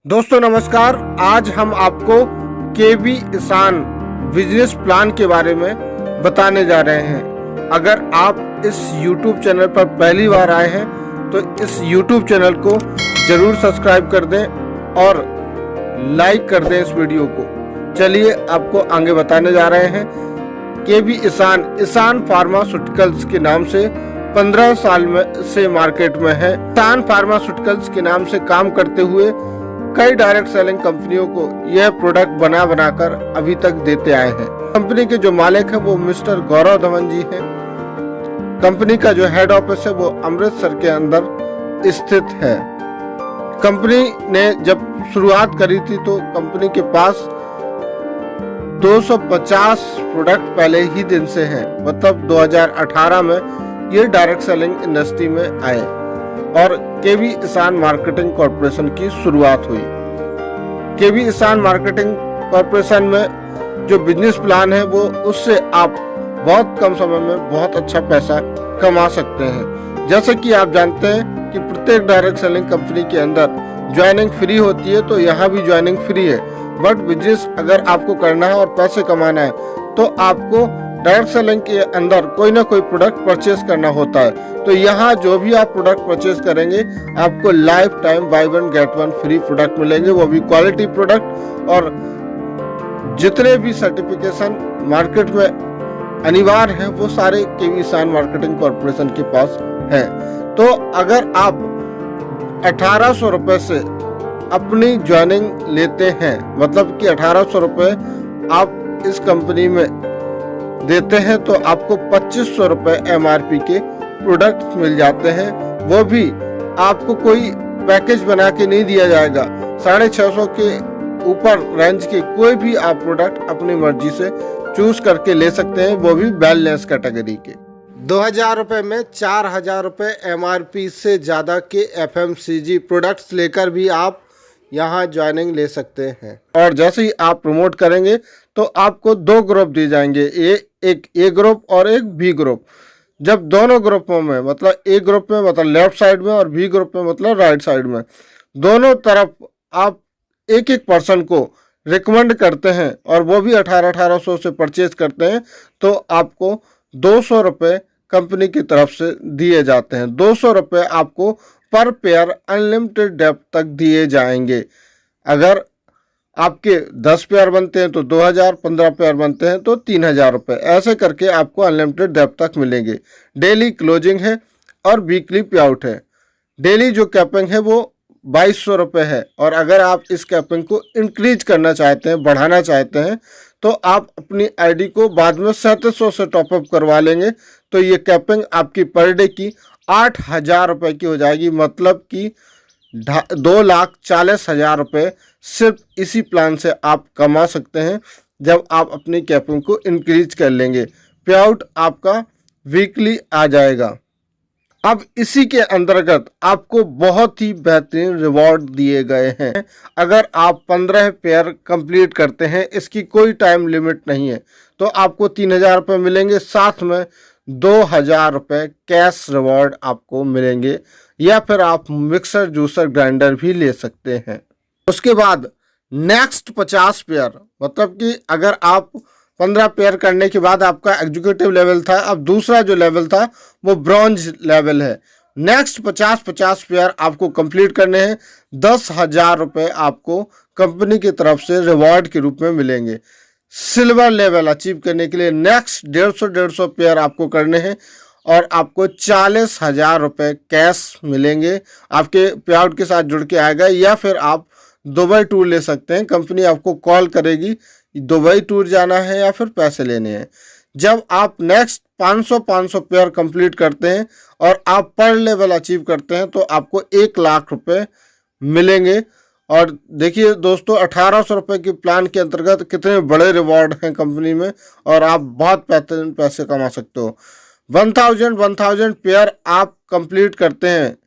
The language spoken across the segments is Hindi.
दोस्तों नमस्कार। आज हम आपको केबी ईसान बिजनेस प्लान के बारे में बताने जा रहे हैं। अगर आप इस YouTube चैनल पर पहली बार आए हैं तो इस YouTube चैनल को जरूर सब्सक्राइब कर दें और लाइक कर दें इस वीडियो को। चलिए आपको आगे बताने जा रहे हैं। केबी ईसान फार्मास्यूटिकल्स के नाम से 15 साल से मार्केट में है। ईसान फार्मास्यूटिकल्स के नाम से काम करते हुए कई डायरेक्ट सेलिंग कंपनियों को यह प्रोडक्ट बनाकर अभी तक देते आए हैं। कंपनी के जो मालिक हैं वो मिस्टर गौरव धवन जी हैं। कंपनी का जो हेड ऑफिस है वो अमृतसर के अंदर स्थित है। कंपनी ने जब शुरुआत करी थी तो कंपनी के पास 250 प्रोडक्ट पहले ही दिन से हैं। मतलब 2018 में ये डायरेक्ट सेलिंग इंडस्ट्री में आए और केबी ईसान मार्केटिंग कॉर्पोरेशन की शुरुआत हुई। केबी ईसान मार्केटिंग कॉर्पोरेशन में जो बिजनेस प्लान है वो उससे आप बहुत कम समय में बहुत अच्छा पैसा कमा सकते हैं। जैसे कि आप जानते हैं कि प्रत्येक डायरेक्ट सेलिंग कंपनी के अंदर ज्वाइनिंग फ्री होती है, तो यहाँ भी ज्वाइनिंग फ्री है। बट बिजनेस अगर आपको करना है और पैसे कमाना है तो आपको डायरेक्ट सेलिंग के अंदर कोई ना कोई प्रोडक्ट परचेज करना होता है। तो यहाँ जो भी आप प्रोडक्ट परचेज करेंगे आपको life time by one get one free product मिलेंगे, वो भी क्वालिटी प्रोडक्ट। और जितने भी सर्टिफिकेशन मार्केट में अनिवार्य हैं वो सारे केबी ईसान मार्केटिंग कॉर्पोरेशन के पास हैं। तो अगर आप 1800 रुपए से अपनी ज्वाइनिंग लेते हैं, मतलब कि 1800 रुपए आप इस कंपनी में देते हैं तो आपको 2500 रुपए MRP के प्रोडक्ट मिल जाते हैं। वो भी आपको कोई पैकेज बना के नहीं दिया जाएगा। 650 के ऊपर रेंज के कोई भी आप प्रोडक्ट अपनी मर्जी से चूज करके ले सकते हैं, वो भी बैलेंस कैटेगरी के। 2000 रुपए में 4000 रुपए MRP से ज़्यादा के FMCG प्रोडक्ट्स लेकर भी आप यहाँ ज्वाइनिंग ले सकते हैं। और जैसे ही आप प्रमोट करेंगे तो आपको 2 ग्रुप दिए जाएंगे, एक ए ग्रुप और एक बी ग्रुप। जब दोनों ग्रुपों में, मतलब ए ग्रुप में मतलब लेफ्ट साइड में और बी ग्रुप में मतलब राइट साइड में, दोनों तरफ आप एक पर्सन को रिकमेंड करते हैं और वो भी 1800 से परचेज करते हैं तो आपको 200 रुपये कंपनी की तरफ से दिए जाते हैं। 200 रुपये आपको पर पेयर अनलिमिटेड डेप्थ तक दिए जाएंगे। अगर आपके 10 पेयर बनते हैं तो 2000, 15 पेयर बनते हैं तो 3000 रुपये। ऐसे करके आपको अनलिमिटेड डेप्थ तक मिलेंगे। डेली क्लोजिंग है और वीकली पे आउट है। डेली जो कैपिंग है वो 2200 रुपये है और अगर आप इस कैपिंग को इंक्रीज करना चाहते हैं, बढ़ाना चाहते हैं, तो आप अपनी आईडी को बाद में 3700 से टॉपअप करवा लेंगे तो ये कैपिंग आपकी पर डे की 8000 रुपये की हो जाएगी। मतलब कि 2,40,000 रुपये सिर्फ इसी प्लान से आप कमा सकते हैं जब आप अपनी कैपिंग को इंक्रीज कर लेंगे। पे आउट आपका वीकली आ जाएगा। अब इसी के अंतर्गत आपको बहुत ही बेहतरीन रिवॉर्ड दिए गए हैं। अगर आप 15 पेयर कंप्लीट करते हैं, इसकी कोई टाइम लिमिट नहीं है, तो आपको 3000 रुपये मिलेंगे। साथ में 2000 रुपये कैश रिवॉर्ड आपको मिलेंगे, या फिर आप मिक्सर जूसर ग्राइंडर भी ले सकते हैं। उसके बाद नेक्स्ट 50 पेयर, मतलब कि अगर आप 15 पेयर करने के बाद आपका एग्जीक्यूटिव लेवल था, अब दूसरा जो लेवल था वो ब्रॉन्ज लेवल है। नेक्स्ट 50 पेयर आपको कंप्लीट करने हैं। 10,000 रुपये आपको कंपनी की तरफ से रिवॉर्ड के रूप में मिलेंगे। सिल्वर लेवल अचीव करने के लिए नेक्स्ट 150 पेयर आपको करने हैं और आपको 40,000 रुपये कैश मिलेंगे। आपके पे आउट के साथ जुड़ के आएगा। या फिर आप दुबई टूर ले सकते हैं। कंपनी आपको कॉल करेगी दुबई टूर जाना है या फिर पैसे लेने हैं। जब आप नेक्स्ट 500 पेयर कंप्लीट करते हैं और आप पर लेवल अचीव करते हैं तो आपको 1 लाख रुपए मिलेंगे। और देखिए दोस्तों, 1800 रुपये की प्लान के अंतर्गत कितने बड़े रिवॉर्ड हैं कंपनी में और आप बहुत बेहतरीन पैसे कमा सकते हो। 1000 पेयर आप कंप्लीट करते हैं,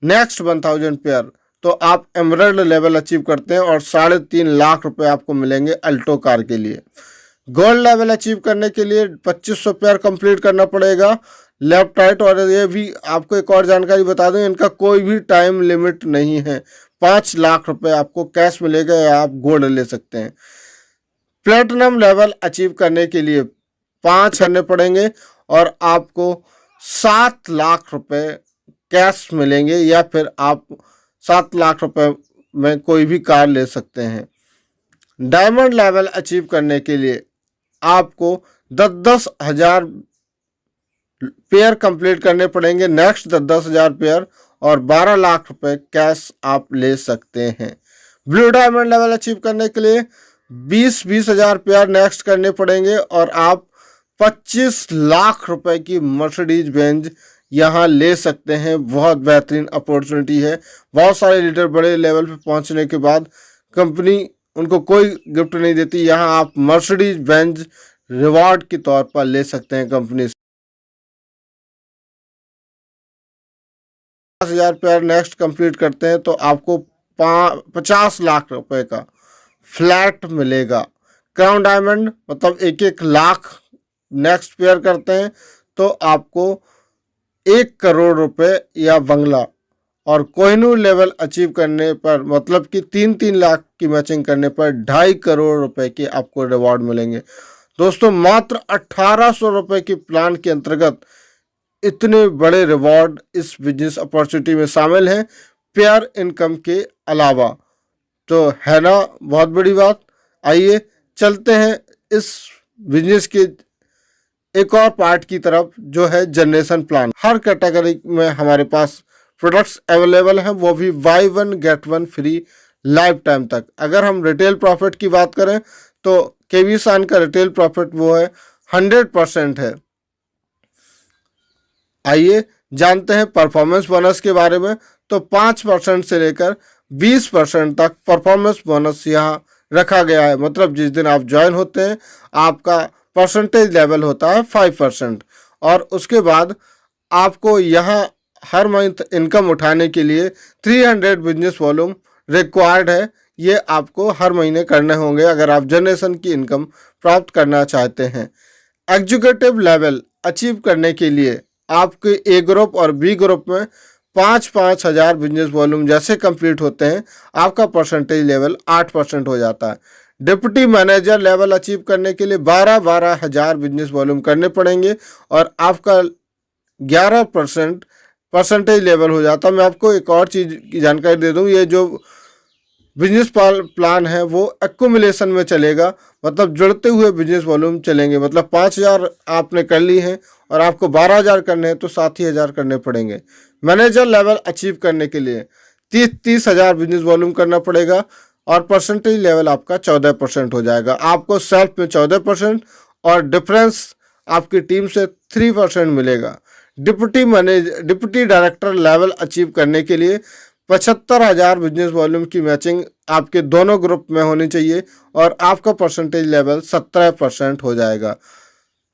नेक्स्ट 1000 पेयर तो आप एमरल्ड लेवल अचीव करते हैं और 3.5 लाख रुपए आपको मिलेंगे अल्टो कार के लिए। गोल्ड लेवल अचीव करने के लिए 2500 पेयर कंप्लीट करना पड़ेगा लेफ्ट राइट। और ये भी आपको एक और जानकारी बता दूं, इनका कोई भी टाइम लिमिट नहीं है। 5 लाख रुपए आपको कैश मिलेगा या आप गोल्ड ले सकते हैं। प्लेटिनम लेवल अचीव करने के लिए 5 करने पड़ेंगे और आपको 7 लाख रुपए कैश मिलेंगे या फिर आप 7 लाख रुपए में कोई भी कार ले सकते हैं। डायमंड लेवल अचीव करने के लिए आपको 10-10 हज़ार पेयर कंप्लीट करने पड़ेंगे, नेक्स्ट 10-10 हज़ार पेयर, और 12 लाख रुपए कैश आप ले सकते हैं। ब्लू डायमंड लेवल अचीव करने के लिए 20-20 हज़ार पेयर नेक्स्ट करने पड़ेंगे और आप 25 लाख रुपए की मर्सिडीज बेंज यहाँ ले सकते हैं। बहुत बेहतरीन अपॉर्चुनिटी है। बहुत सारे लीडर बड़े लेवल पे पहुंचने के बाद कंपनी उनको कोई गिफ्ट नहीं देती, यहाँ आप मर्सिडीज बेंज रिवॉर्ड के तौर पर ले सकते हैं कंपनी से। 50,000 पेयर नेक्स्ट कंप्लीट करते हैं तो आपको 50 लाख रुपए का फ्लैट मिलेगा। क्राउन डायमंड मतलब 1-1 लाख नेक्स्ट पेयर करते हैं तो आपको 1 करोड़ रुपए या बंगला, और कोहिनूर लेवल अचीव करने पर मतलब कि 3-3 लाख की मैचिंग करने पर 2.5 करोड़ रुपए के आपको रिवॉर्ड मिलेंगे। दोस्तों मात्र 1800 रुपए की प्लान के अंतर्गत इतने बड़े रिवॉर्ड इस बिजनेस अपॉर्चुनिटी में शामिल हैं पेयर इनकम के अलावा। तो है ना बहुत बड़ी बात। आइए चलते हैं इस बिजनेस के एक और पार्ट की तरफ जो है जनरेशन प्लान। हर कैटेगरी में हमारे पास प्रोडक्ट्स अवेलेबल हैं, वो भी buy 1 get 1 free life time तक। अगर हम रिटेल प्रॉफिट की बात करें तो केवी सान का रिटेल प्रॉफिट वो है 100% है। आइए जानते हैं परफॉर्मेंस बोनस के बारे में। तो 5% से लेकर 20% तक परफॉर्मेंस बोनस यहाँ रखा गया है। मतलब जिस दिन आप ज्वाइन होते हैं आपका परसेंटेज लेवल होता है 5%, और उसके बाद आपको यहाँ हर मंथ इनकम उठाने के लिए 300 बिजनेस वॉल्यूम रिक्वायर्ड है। ये आपको हर महीने करने होंगे अगर आप जनरेशन की इनकम प्राप्त करना चाहते हैं। एग्जीक्यूटिव लेवल अचीव करने के लिए आपके ए ग्रुप और बी ग्रुप में 5-5 हज़ार बिजनेस वॉल्यूम जैसे कंप्लीट होते हैं आपका परसेंटेज लेवल 8% हो जाता है। डिप्टी मैनेजर लेवल अचीव करने के लिए 12-12 हज़ार बिजनेस वॉल्यूम करने पड़ेंगे और आपका 11% परसेंटेज लेवल हो जाता है। मैं आपको एक और चीज़ की जानकारी दे दूं, ये जो बिजनेस प्लान है वो एक्यूमुलेशन में चलेगा, मतलब जुड़ते हुए बिजनेस वॉल्यूम चलेंगे। मतलब 5,000 आपने कर ली हैं और आपको 12,000 करने हैं तो 7,000 करने पड़ेंगे। मैनेजर लेवल अचीव करने के लिए 30 हज़ार बिजनेस वॉल्यूम करना पड़ेगा और परसेंटेज लेवल आपका 14% हो जाएगा। आपको सेल्फ में 14% और डिफरेंस आपकी टीम से 3% मिलेगा। डिप्टी डायरेक्टर लेवल अचीव करने के लिए 75 हज़ार बिजनेस वॉल्यूम की मैचिंग आपके दोनों ग्रुप में होनी चाहिए और आपका परसेंटेज लेवल 17% हो जाएगा।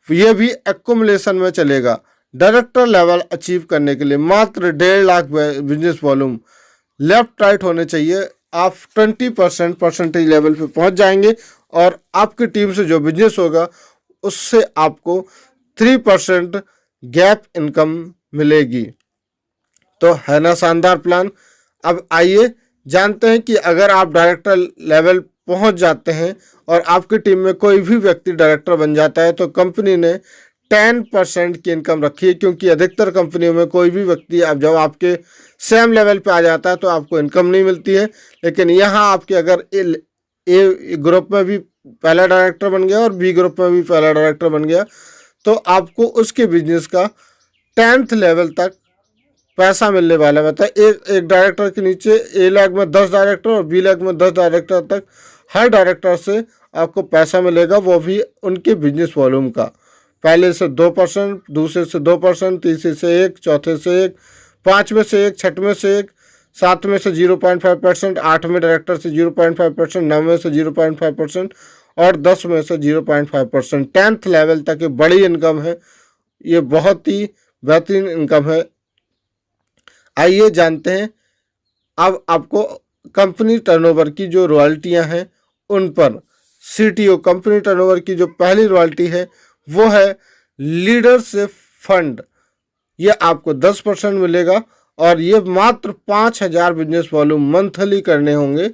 ये भी एक्यूमुलेशन में चलेगा। डायरेक्टर लेवल अचीव करने के लिए मात्र 1.5 lakh business volume left right होने चाहिए। आप 20% परसेंटेज लेवल पे पहुंच जाएंगे और आपकी टीम से जो बिजनेस होगा उससे आपको 3% गैप इनकम मिलेगी। तो है ना शानदार प्लान। अब आइए जानते हैं कि अगर आप डायरेक्टर लेवल पहुंच जाते हैं और आपकी टीम में कोई भी व्यक्ति डायरेक्टर बन जाता है तो कंपनी ने 10% की इनकम रखी है, क्योंकि अधिकतर कंपनियों में कोई भी व्यक्ति अब जब आपके सेम लेवल पे आ जाता है तो आपको इनकम नहीं मिलती है। लेकिन यहाँ आपके अगर ए ग्रुप में भी पहला डायरेक्टर बन गया और बी ग्रुप में भी पहला डायरेक्टर बन गया तो आपको उसके बिजनेस का 10th लेवल तक पैसा मिलने वाला है। मतलब एक डायरेक्टर के नीचे ए लेग में 10 डायरेक्टर और बी लेग में 10 डायरेक्टर तक हर डायरेक्टर से आपको पैसा मिलेगा, वो भी उनके बिजनेस वॉल्यूम का। पहले से 2%, दूसरे से 2%, तीसरे से 1, चौथे से 1, 5वें से 1, 6वें से 1, 7वें से 0.5%, 8वें डायरेक्टर से 0.5%, 9वें से 0.5% और 10वें से 0.5%। 10th लेवल तक ये बड़ी इनकम है, ये बहुत ही बेहतरीन इनकम है। आइए जानते हैं अब आपको कंपनी टर्नओवर की जो रॉयल्टियां हैं उन पर। सीटीओ कंपनी टर्नओवर की जो पहली रॉयल्टी है वो है लीडरशिप फंड, ये आपको 10% मिलेगा और ये मात्र 5,000 बिजनेस वॉल्यूम मंथली करने होंगे।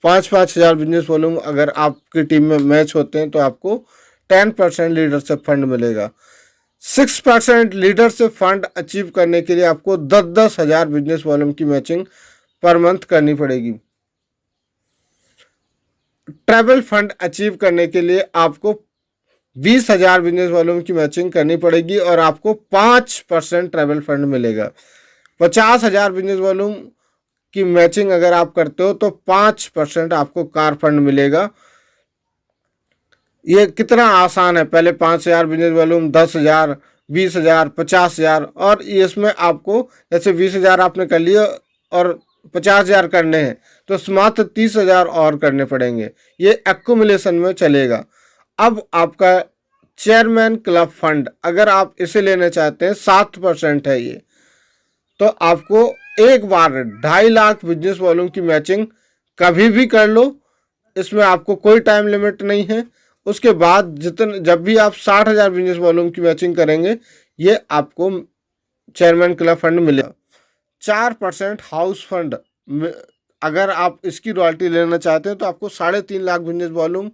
5,000 बिजनेस वॉल्यूम अगर आपकी टीम में मैच होते हैं तो आपको 10% लीडरशिप फंड मिलेगा। 6% लीडरशिप फंड अचीव करने के लिए आपको 10,000 बिजनेस वॉल्यूम की मैचिंग पर मंथ करनी पड़ेगी। ट्रैवल फंड अचीव करने के लिए आपको 20,000 बिजनेस वॉल्यूम की मैचिंग करनी पड़ेगी और आपको 5% ट्रैवल फंड मिलेगा। 50,000 बिजनेस वॉल्यूम की मैचिंग अगर आप करते हो तो 5% आपको कार फंड मिलेगा। ये कितना आसान है, पहले 5,000 बिजनेस वॉल्यूम, 10,000, 20,000, 50,000, और इसमें आपको जैसे 20,000 आपने कर लिया और 50,000 करने हैं तो मात्र 30,000 और करने पड़ेंगे। ये एक्युमुलेशन में चलेगा। अब आपका चेयरमैन क्लब फंड अगर आप इसे लेना चाहते हैं 7% है ये, तो आपको एक बार 2.5 लाख बिजनेस वॉल्यूम की मैचिंग कभी भी कर लो, इसमें आपको कोई टाइम लिमिट नहीं है। उसके बाद जब भी आप 60,000 बिजनेस वॉल्यूम की मैचिंग करेंगे ये आपको चेयरमैन क्लब फंड मिलेगा। 4% हाउस फंड अगर आप इसकी रॉयल्टी लेना चाहते हैं तो आपको 3.5 लाख बिजनेस वॉल्यूम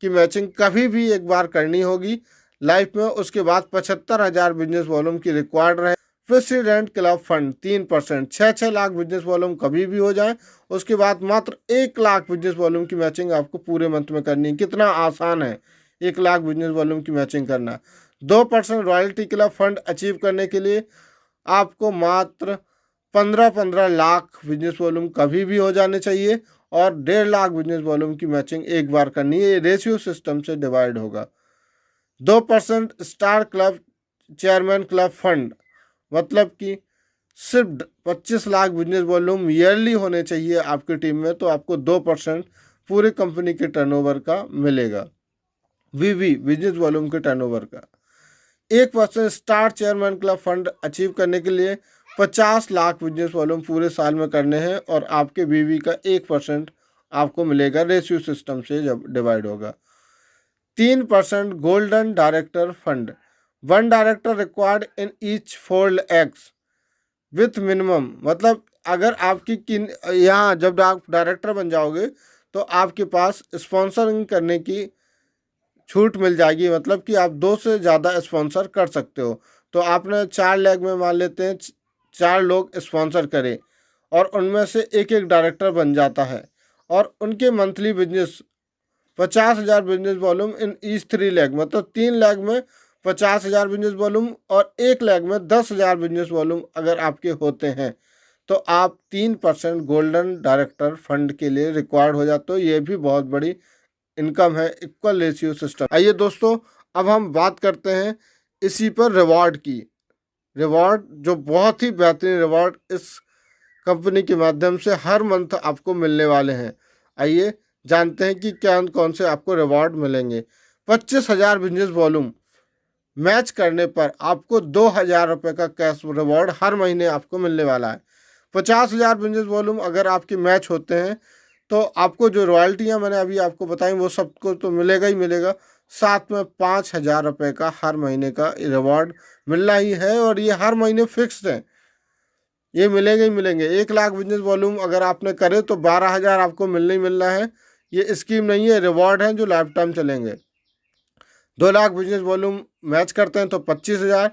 की मैचिंग कभी भी एक बार करनी होगी लाइफ में। उसके बाद 75,000 बिजनेस वॉल्यूम की रिक्वायर्ड रहे। President club fund 3%, 6 lakh business volume कभी भी हो जाए। उसके बाद मात्र 1 लाख बिजनेस वॉल्यूम की मैचिंग आपको पूरे मंथ में करनी है। कितना आसान है 1 लाख बिजनेस वॉल्यूम की मैचिंग करना। 2% रॉयल्टी क्लब फंड अचीव करने के लिए आपको मात्र 15 लाख बिजनेस वॉल्यूम कभी भी हो जाने चाहिए और 1.5 लाख बिजनेस वॉल्यूम की मैचिंग एक बार करनी है। ये रेशियो सिस्टम से डिवाइड होगा। 2% star club chairman club fund, मतलब कि सिर्फ 25 लाख बिजनेस वॉल्यूम ईयरली होने चाहिए आपकी टीम में, तो आपको 2% पूरे कंपनी के टर्नओवर का मिलेगा। वीवी बिजनेस वॉल्यूम के टर्नओवर का। 1% star chairman club fund achieve करने के लिए 50 लाख बिजनेस वॉल्यूम पूरे साल में करने हैं और आपके बीवी का 1% आपको मिलेगा, रेशियो सिस्टम से जब डिवाइड होगा। 3% golden director fund, 1 director required in each fold x with minimum, मतलब अगर आपकी यहाँ जब आप डायरेक्टर बन जाओगे तो आपके पास स्पॉन्सरिंग करने की छूट मिल जाएगी, मतलब कि आप 2 से ज़्यादा स्पॉन्सर कर सकते हो। तो आपने 4 लेग में मान लेते हैं 4 लोग स्पॉन्सर करें और उनमें से एक एक डायरेक्टर बन जाता है और उनके monthly business 50,000 business volume in each 3 leg, मतलब 3 लेग में 50,000 बिजनेस वॉल्यूम और 1 लेग में 10,000 बिजनेस वॉल्यूम अगर आपके होते हैं तो आप 3% गोल्डन डायरेक्टर फंड के लिए रिक्वायर्ड हो जाते हो। ये भी बहुत बड़ी इनकम है, इक्वल रेशियो सिस्टम। आइए दोस्तों, अब हम बात करते हैं इसी पर रिवॉर्ड की। रिवॉर्ड जो बहुत ही बेहतरीन रिवॉर्ड इस कंपनी के माध्यम से हर मंथ आपको मिलने वाले हैं। आइए जानते हैं कि क्या कौन से आपको रिवॉर्ड मिलेंगे। 25,000 बिजनेस वॉल्यूम मैच करने पर आपको 2,000 रुपये का कैश रिवॉर्ड हर महीने आपको मिलने वाला है। 50,000 बिजनेस वॉल्यूम अगर आपके मैच होते हैं तो आपको जो रॉयल्टियाँ मैंने अभी आपको बताई वो सबको तो मिलेगा ही मिलेगा, साथ में 5,000 रुपये का हर महीने का रिवॉर्ड मिलना ही है और ये हर महीने फिक्स्ड है, ये मिलेंगे ही मिलेंगे। 1 लाख बिजनेस वॉल्यूम अगर आपने करे तो 12,000 आपको मिलना ही मिलना है। ये स्कीम नहीं है, रिवॉर्ड हैं जो लाइफ टाइम चलेंगे। 2 लाख बिजनेस वॉल्यूम मैच करते हैं तो 25,000,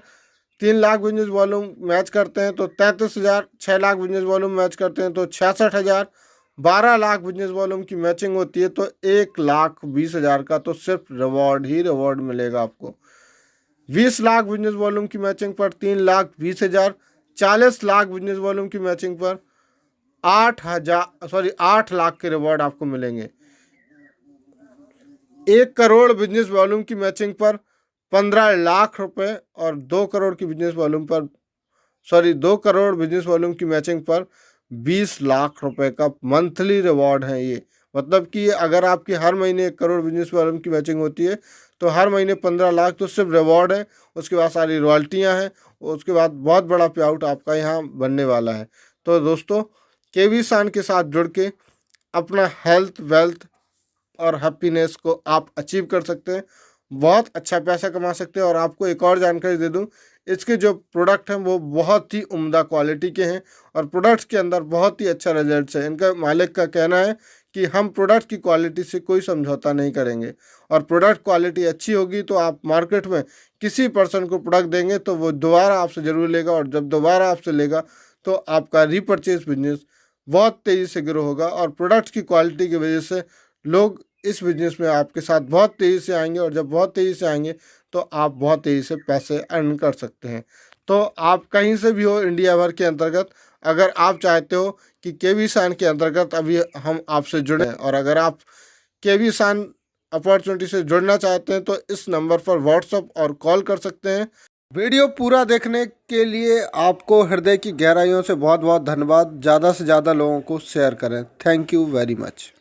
3 लाख बिजनेस वॉल्यूम मैच करते हैं तो 33,000, 6 लाख बिजनेस वॉल्यूम मैच करते हैं तो 66,000, 12 लाख बिजनेस वॉल्यूम की मैचिंग होती है तो 1,20,000 का तो सिर्फ रिवॉर्ड ही रिवॉर्ड मिलेगा आपको। 20 लाख बिजनेस वॉल्यूम की मैचिंग पर 3,20,000, 40 लाख बिजनेस वॉल्यूम की मैचिंग पर 8 लाख के रिवॉर्ड आपको मिलेंगे। 1 करोड़ बिजनेस वॉल्यूम की मैचिंग पर 15 लाख रुपए और 2 करोड़ की बिजनेस वॉल्यूम पर 2 करोड़ बिजनेस वॉल्यूम की मैचिंग पर 20 लाख रुपए का मंथली रिवॉर्ड है ये। मतलब कि अगर आपकी हर महीने 1 करोड़ बिजनेस वॉल्यूम की मैचिंग होती है तो हर महीने 15 लाख तो सिर्फ रिवॉर्ड है। उसके बाद सारी रॉयल्टियाँ हैं, उसके बाद बहुत बड़ा पे आउट आपका यहाँ बनने वाला है। तो दोस्तों, केवी सान के साथ जुड़ के अपना हेल्थ, वेल्थ और हैप्पीनेस को आप अचीव कर सकते हैं। बहुत अच्छा पैसा कमा सकते हैं। और आपको एक और जानकारी दे दूं, इसके जो प्रोडक्ट हैं वो बहुत ही उम्दा क्वालिटी के हैं और प्रोडक्ट्स के अंदर बहुत ही अच्छा रिजल्ट्स है। इनका मालिक का कहना है कि हम प्रोडक्ट की क्वालिटी से कोई समझौता नहीं करेंगे, और प्रोडक्ट क्वालिटी अच्छी होगी तो आप मार्केट में किसी पर्सन को प्रोडक्ट देंगे तो वो दोबारा आपसे ज़रूर लेगा, और जब दोबारा आपसे लेगा तो आपका रीपरचेज बिजनेस बहुत तेज़ी से ग्रो होगा। और प्रोडक्ट्स की क्वालिटी की वजह से लोग इस बिजनेस में आपके साथ बहुत तेज़ी से आएंगे, और जब बहुत तेज़ी से आएंगे तो आप बहुत तेज़ी से पैसे अर्न कर सकते हैं। तो आप कहीं से भी हो इंडिया भर के अंतर्गत, अगर आप चाहते हो कि केवी सान के अंतर्गत अभी हम आपसे जुड़े हैं, और अगर आप केवी सान अपॉर्चुनिटी से जुड़ना चाहते हैं तो इस नंबर पर व्हाट्सअप और कॉल कर सकते हैं। वीडियो पूरा देखने के लिए आपको हृदय की गहराइयों से बहुत बहुत धन्यवाद। ज़्यादा से ज़्यादा लोगों को शेयर करें। Thank you very much.